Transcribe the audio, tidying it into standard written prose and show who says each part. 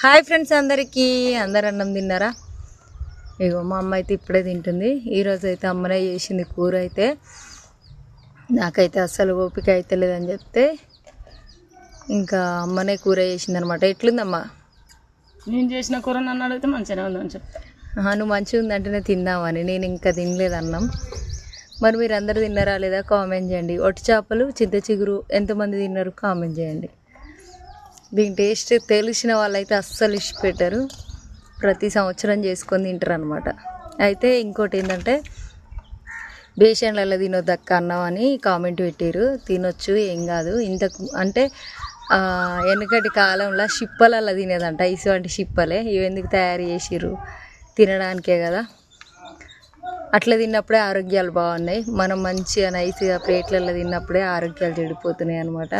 Speaker 1: Hi friends, అందరు అన్నం తిన్నారా? ఇగో మా అమ్మ అయితే ఇప్పుడే తింటుంది. ఈరోజు అయితే అమ్మనే చేసింది కూర. అయితే నాకైతే అస్సలు ఓపిక అయితే లేదని చెప్తే ఇంకా అమ్మనే కూర చేసింది అనమాట. ఎట్లుందమ్మా?
Speaker 2: నేను చేసిన కూర నన్ను అడిగితే మంచిగానే ఉందని చెప్తా.
Speaker 1: నువ్వు మంచిగా ఉందంటేనే తిందామని. నేను ఇంకా తినలేదు అన్నం. మరి మీరు అందరు తిన్నారా లేదా కామెంట్ చేయండి. ఒట్టి చేపలు, చింత చిగురు ఎంతమంది తిన్నారు కామెంట్ చేయండి. దీని టేస్ట్ తెలిసిన వాళ్ళైతే అస్సలు ఇష్టపెట్టారు. ప్రతి సంవత్సరం చేసుకొని తింటారు అనమాట. అయితే ఇంకోటి ఏంటంటే బేషన్లలో తినొద్దక్క అన్నం అని కామెంట్ పెట్టారు. తినొచ్చు, ఏం కాదు. ఇంతకు అంటే వెనకటి కాలంలో షిప్పలలో తినేదంట. ఇటువంటి షిప్పలే ఇవి ఎందుకు తయారు చేసిర్రు? తినడానికే కదా. అట్లా తిన్నప్పుడే ఆరోగ్యాలు బాగున్నాయి. మనం మంచిగా నైస్గా ప్లేట్లలో తిన్నప్పుడే ఆరోగ్యాలు చెడిపోతున్నాయి అనమాట.